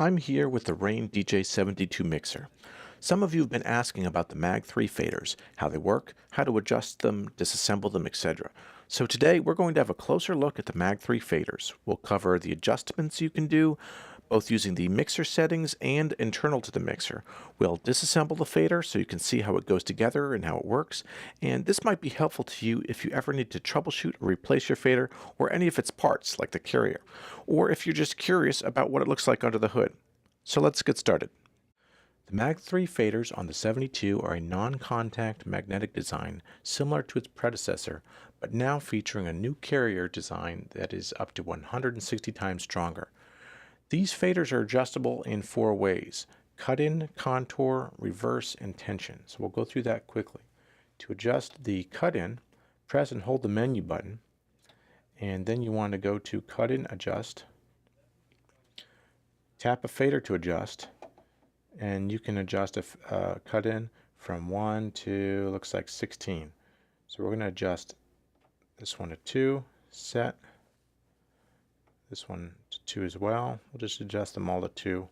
I'm here with the Rane DJ 72 Mixer. Some of you have been asking about the Mag Threefaders, how they work, how to adjust them, disassemble them, etc. So today we're going to have a closer look at the Mag Threefaders. We'll cover the adjustments you can do, both using the mixer settings and internal to the mixer. We'll disassemble the fader so you can see how it goes together and how it works, and this might be helpful to you if you ever need to troubleshoot or replace your fader or any of its parts like the carrier, or if you're just curious about what it looks like under the hood. So let's get started. The Mag Threefaders on the 72 are a non-contact magnetic design similar to its predecessor, but now featuring a new carrier design that is up to 160 times stronger. These faders are adjustable in 4 ways: cut-in, contour, reverse, and tension. So we'll go through that quickly. To adjust the cut-in, press and hold the menu button, and then you want to go to cut-in, adjust, tap a fader to adjust, and you can adjust a cut-in from 1 to, looks like 16. So we're going to adjust this one to 2, set, this one to 2 as well. We'll just adjust them all to 2.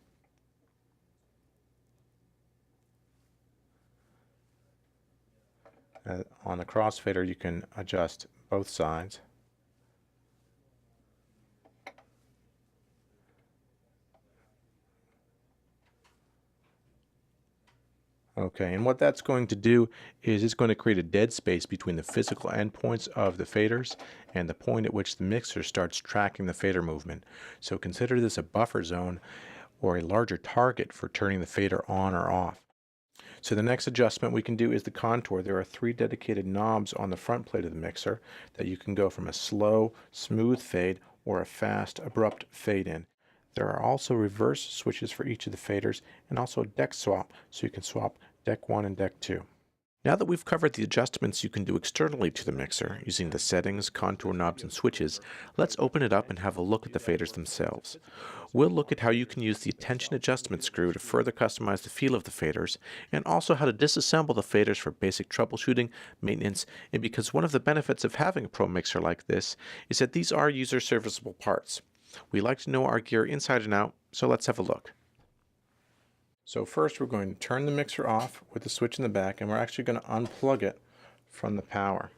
On the crossfader you can adjust both sides. Okay, and what that's going to do is it's going to create a dead space between the physical endpoints of the faders and the point at which the mixer starts tracking the fader movement. So consider this a buffer zone or a larger target for turning the fader on or off. So the next adjustment we can do is the contour. There are 3 dedicated knobs on the front plate of the mixer that you can go from a slow, smooth fade or a fast, abrupt fade in. There are also reverse switches for each of the faders and also a deck swap, so you can swap deck 1 and deck 2. Now that we've covered the adjustments you can do externally to the mixer using the settings, contour knobs, and switches, let's open it up and have a look at the faders themselves. We'll look at how you can use the tension adjustment screw to further customize the feel of the faders, and also how to disassemble the faders for basic troubleshooting, maintenance, and because one of the benefits of having a pro mixer like this is that these are user serviceable parts. We like to know our gear inside and out, so let's have a look. So first we're going to turn the mixer off with the switch in the back, and we're actually going to unplug it from the power.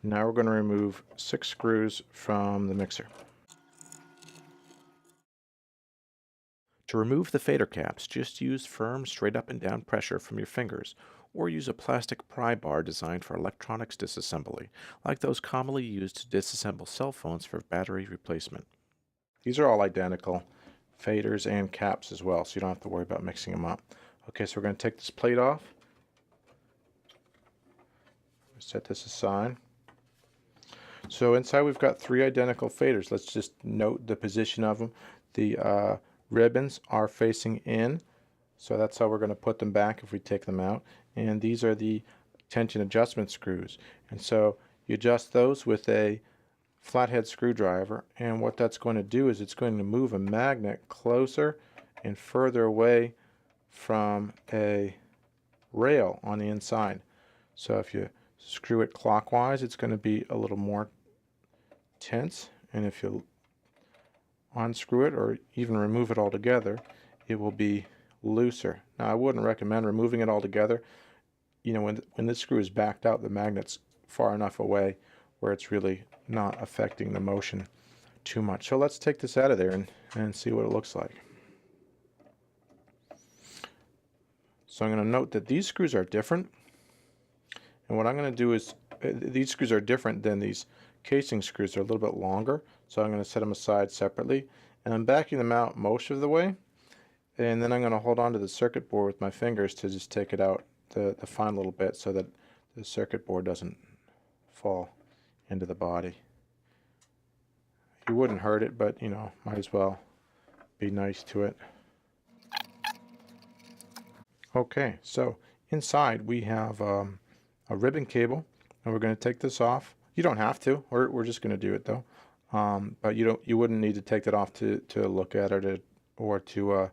Now we're going to remove 6 screws from the mixer. To remove the fader caps, just use firm straight up and down pressure from your fingers, or use a plastic pry bar designed for electronics disassembly, like those commonly used to disassemble cell phones for battery replacement. These are all identical, faders and caps as well, so you don't have to worry about mixing them up. Okay, so we're going to take this plate off, set this aside. So inside we've got 3 identical faders. Let's just note the position of them. The ribbons are facing in, so that's how we're going to put them back if we take them out. And these are the tension adjustment screws, and so you adjust those with a flathead screwdriver, and what that's going to do is it's going to move a magnet closer and further away from a rail on the inside. So if you screw it clockwise, it's going to be a little more tense, and if you unscrew it or even remove it altogether, it will be looser. Now I wouldn't recommend removing it altogether. You know, when this screw is backed out, the magnet's far enough away where it's really not affecting the motion too much. So let's take this out of there and see what it looks like. So I'm going to note that these screws are different, and what I'm going to do is these screws are different than these casing screws. They're a little bit longer, so I'm going to set them aside separately, and I'm backing them out most of the way, and then I'm going to hold on to the circuit board with my fingers to just take it out the final little bit so that the circuit board doesn't fall into the body. You wouldn't hurt it, but you know, might as well be nice to it. Okay, so inside we have a ribbon cable, and we're going to take this off. You don't have to, we're just going to do it though. But you wouldn't need to take that off to look at it or to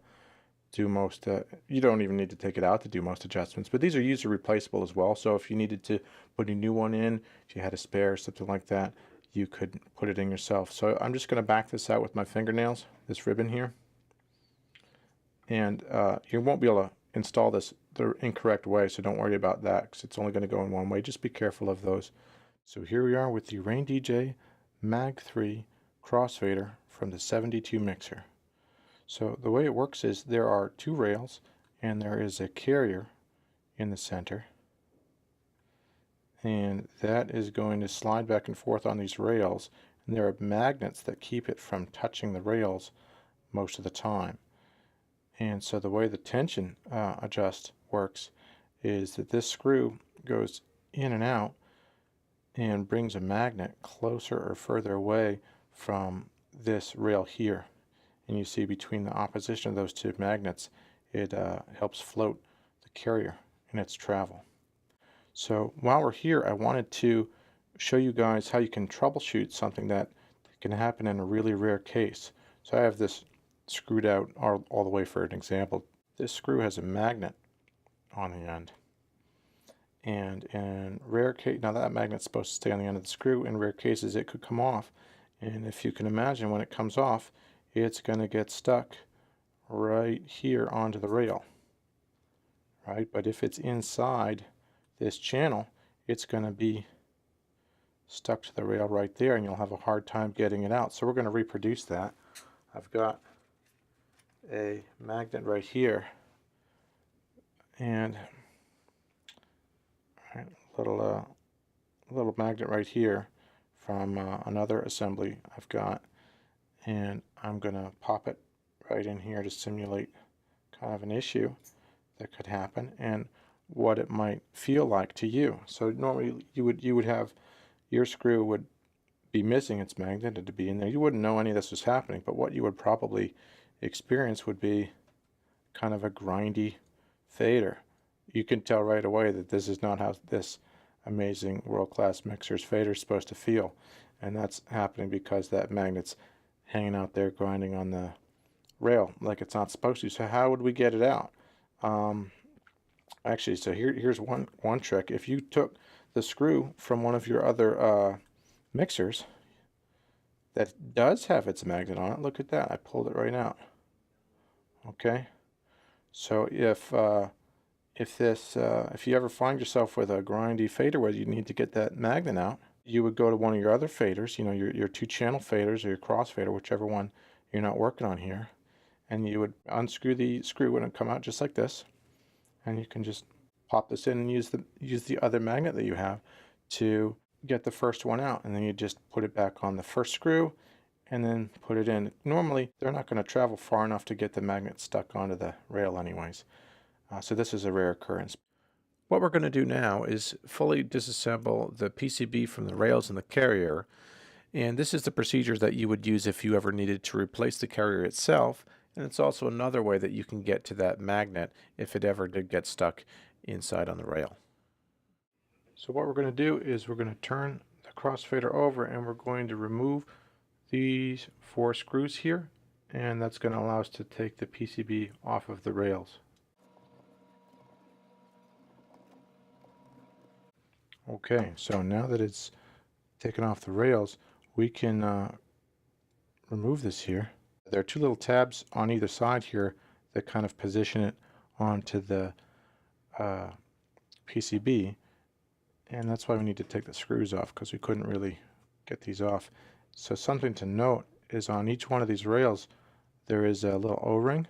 do most. You don't even need to take it out to do most adjustments. But these are user replaceable as well. So if you needed to put a new one in, if you had a spare or something like that, you could put it in yourself. So I'm just going to back this out with my fingernails, this ribbon here. and you won't be able to install this the incorrect way, so don't worry about that because it's only going to go in one way. Just be careful of those. So here we are with the Rane DJ Mag 3 crossfader from the 72 mixer. So the way it works is there are two rails and there is a carrier in the center, and that is going to slide back and forth on these rails, and there are magnets that keep it from touching the rails most of the time. And so the way the tension adjust works is that this screw goes in and out and brings a magnet closer or further away from this rail here. And you see between the opposition of those two magnets, it helps float the carrier in its travel. So while we're here, I wanted to show you guys how you can troubleshoot something that can happen in a really rare case. So I have this screwed out all the way for an example. This screw has a magnet on the end, and in rare case, now that magnet's supposed to stay on the end of the screw. In rare cases it could come off, and if you can imagine, when it comes off, it's going to get stuck right here onto the rail, right? But if it's inside this channel, it's going to be stuck to the rail right there, and you'll have a hard time getting it out. So we're going to reproduce that. I've got a magnet right here, and a little magnet right here from another assembly I've got, and I'm going to pop it right in here to simulate kind of an issue that could happen and what it might feel like to you. So normally you would have your screw would be missing its magnet and to be in there. You wouldn't know any of this was happening, but what you would probably experience would be kind of a grindy fader. You can tell right away that this is not how this amazing world-class mixer's fader is supposed to feel, and that's happening because that magnet's hanging out there grinding on the rail like it's not supposed to. So how would we get it out? Actually, so here's one trick. If you took the screw from one of your other mixers that does have its magnet on it, look at that, I pulled it right out. Okay, so if you ever find yourself with a grindy fader where you need to get that magnet out, you would go to one of your other faders, you know, your two channel faders or your crossfader, whichever one you're not working on here, and you would unscrew the screw and it'd come out just like this, and you can just pop this in and use the other magnet that you have to get the first one out, and then you just put it back on the first screw and then put it in. Normally they're not going to travel far enough to get the magnet stuck onto the rail anyways, so this is a rare occurrence. What we're going to do now is fully disassemble the PCB from the rails and the carrier, and this is the procedure that you would use if you ever needed to replace the carrier itself, and it's also another way that you can get to that magnet if it ever did get stuck inside on the rail. So what we're going to do is we're going to turn the crossfader over, and we're going to remove these 4 screws here, and that's going to allow us to take the PCB off of the rails. Okay, so now that it's taken off the rails, we can remove this here. There are 2 little tabs on either side here that kind of position it onto the PCB, and that's why we need to take the screws off, because we couldn't really get these off. So something to note is on each one of these rails there is a little O-ring,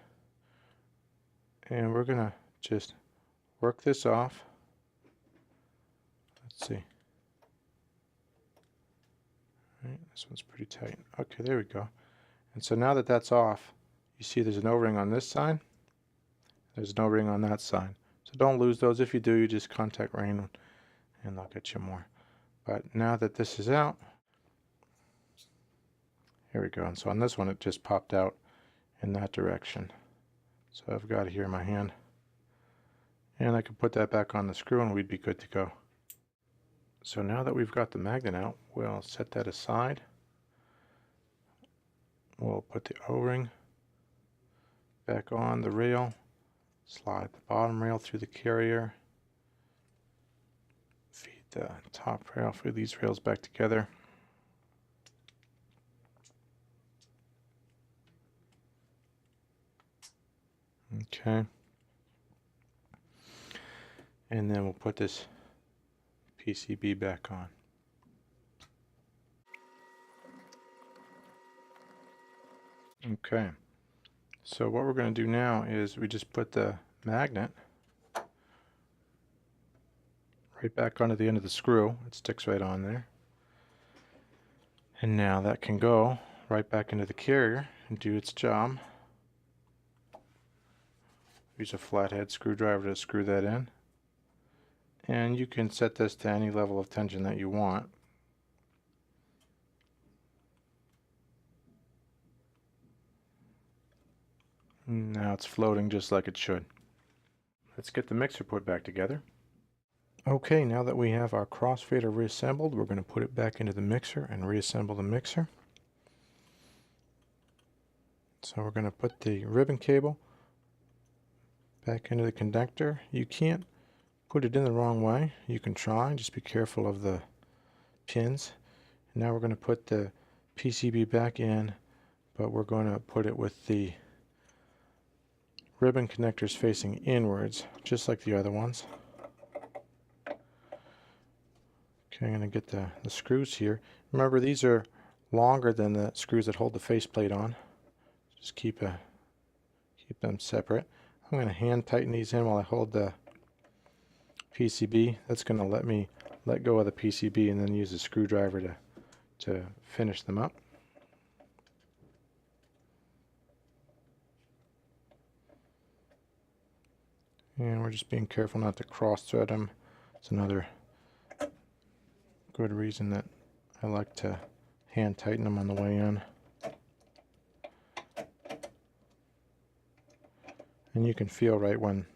and we're gonna just work this off. Let's see. All right, this one's pretty tight. Okay, there we go. And so now that that's off, you see there's an O-ring on this side, there's an O-ring on that side. So don't lose those. If you do, you just contact Rane and they'll get you more. But now that this is out, here we go. And so on this one, it just popped out in that direction. So I've got it here in my hand, and I can put that back on the screw and we'd be good to go. So now that we've got the magnet out, we'll set that aside. We'll put the O-ring back on the rail, slide the bottom rail through the carrier, feed the top rail, feed these rails back together. Okay. And then we'll put this PCB back on. Okay. So what we're going to do now is we just put the magnet right back onto the end of the screw. It sticks right on there. And now that can go right back into the carrier and do its job. Use a flathead screwdriver to screw that in. And you can set this to any level of tension that you want. Now it's floating just like it should. Let's get the mixer put back together. Okay, now that we have our crossfader reassembled, we're going to put it back into the mixer and reassemble the mixer. So we're going to put the ribbon cable back into the connector. You can't put it in the wrong way. You can try, just be careful of the pins. And now we're going to put the PCB back in, but we're going to put it with the ribbon connectors facing inwards, just like the other ones. Okay, I'm going to get the screws here. Remember, these are longer than the screws that hold the faceplate on. Just keep them separate. I'm going to hand tighten these in while I hold the PCB. That's going to let me let go of the PCB and then use a screwdriver to finish them up. And we're just being careful not to cross thread them. It's another good reason that I like to hand tighten them on the way in. And you can feel right when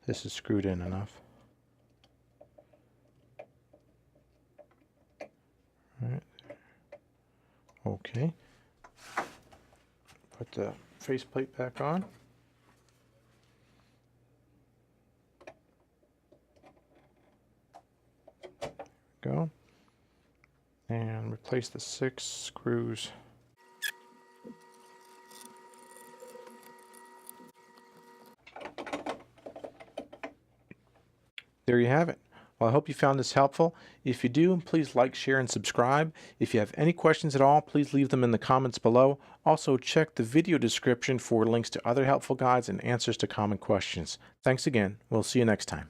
this is screwed in enough. Right. Okay. Put the faceplate back on. Go. And replace the 6 screws. There you have it. Well, I hope you found this helpful. If you do, please like, share, and subscribe. If you have any questions at all, please leave them in the comments below. Also, check the video description for links to other helpful guides and answers to common questions. Thanks again. We'll see you next time.